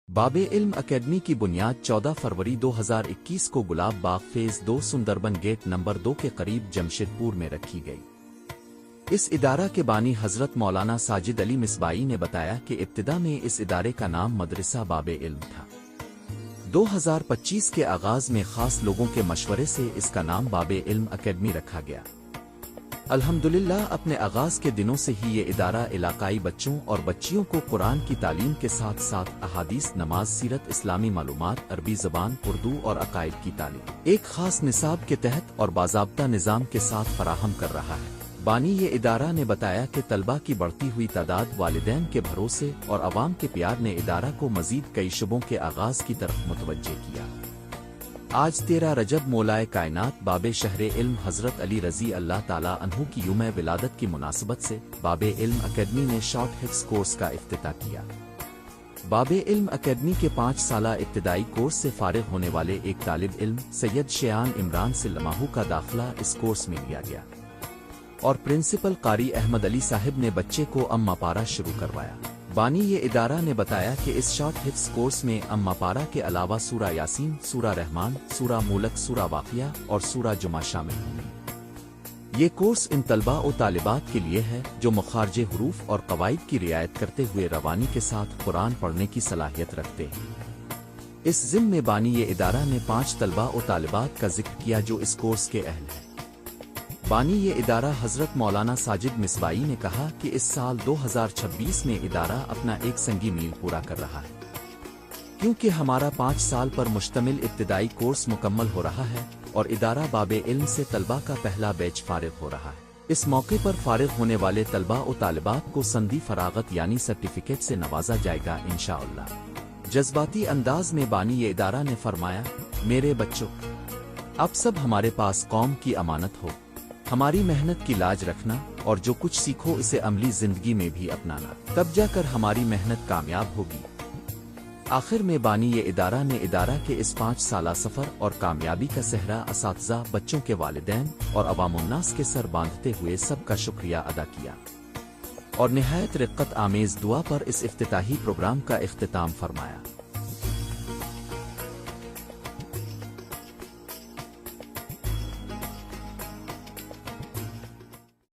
باب علم اکیڈمی کی بنیاد 14 فروری 2021 کو Gulab Bagh phase 2 Sundarban gate number 2 کے قریب جمشید پور میں رکھی گئی۔ اس ادارہ کے بانی حضرت مولانا ساجد علی مصباحی نے بتایا کہ ابتدا میں اس ادارے کا نام مدرسہ باب علم تھا۔ 2025 کے آغاز میں خاص لوگوں کے مشورے سے اس کا نام باب علم اکیڈمی رکھا گیا۔ الحمدللہ اپنے آغاز کے دنوں سے ہی یہ ادارہ علاقائی بچوں اور بچیوں کو قرآن کی تعلیم کے ساتھ ساتھ احادیث، نماز، سیرت، اسلامی معلومات، عربی زبان، اردو اور عقائد کی تعلیم ایک خاص نصاب کے تحت اور باضابطہ نظام کے ساتھ فراہم کر رہا ہے۔ بانی یہ ادارہ نے بتایا کہ طلبہ کی بڑھتی ہوئی تعداد، والدین کے بھروسے اور عوام کے پیار نے ادارہ کو مزید کئی شعبوں کے آغاز کی طرف متوجہ کیا۔ آج 13 رجب مولائے کائنات باب شہر علم حضرت علی رضی اللہ تعالیٰ عنہ کی یوم ولادت کی مناسبت سے باب علم اکیڈمی نے شارٹ حفظ کورس کا افتتاح کیا۔ باب علم اکیڈمی کے 5 سالہ ابتدائی کورس سے فارغ ہونے والے ایک طالب علم سید شیان عمران سے لمحوں کا داخلہ اس کورس میں لیا گیا اور پرنسپل قاری احمد علی صاحب نے بچے کو اما پارا شروع کروایا۔ بانی یہ ادارہ نے بتایا کہ اس شارٹ حفظ کورس میں اما پارا کے علاوہ سورہ یاسین، سورہ رحمان، سورہ ملک، سورہ واقعہ اور سورہ جمعہ شامل ہوں گے۔ یہ کورس ان طلباء و طالبات کے لیے ہے جو مخارج حروف اور قواعد کی رعایت کرتے ہوئے روانی کے ساتھ قرآن پڑھنے کی صلاحیت رکھتے ہیں۔ اس ضمن میں بانی یہ ادارہ نے 5 طلباء و طالبات کا ذکر کیا جو اس کورس کے اہل ہیں۔ بانی یہ ادارہ حضرت مولانا ساجد مصباحی نے کہا کہ اس سال 2026 میں ادارہ اپنا ایک سنگی میل پورا کر رہا ہے، کیونکہ ہمارا 5 سال پر مشتمل ابتدائی کورس مکمل ہو رہا ہے اور ادارہ باب علم سے طلبہ کا پہلا بیچ فارغ ہو رہا ہے۔ اس موقع پر فارغ ہونے والے طلباء و طالبات کو سندھی فراغت یعنی سرٹیفکیٹ سے نوازا جائے گا انشاءاللہ۔ جذباتی انداز میں بانی یہ ادارہ نے فرمایا، میرے بچوں، اب سب ہمارے پاس قوم کی امانت ہو، ہماری محنت کی لاج رکھنا اور جو کچھ سیکھو اسے عملی زندگی میں بھی اپنانا، تب جا کر ہماری محنت کامیاب ہوگی۔ آخر میں بانی یہ ادارہ نے ادارہ کے اس 5 سالہ سفر اور کامیابی کا صحرا اساتذہ، بچوں کے والدین اور عوام الناس کے سر باندھتے ہوئے سب کا شکریہ ادا کیا اور نہایت رقت آمیز دعا پر اس افتتاحی پروگرام کا اختتام فرمایا۔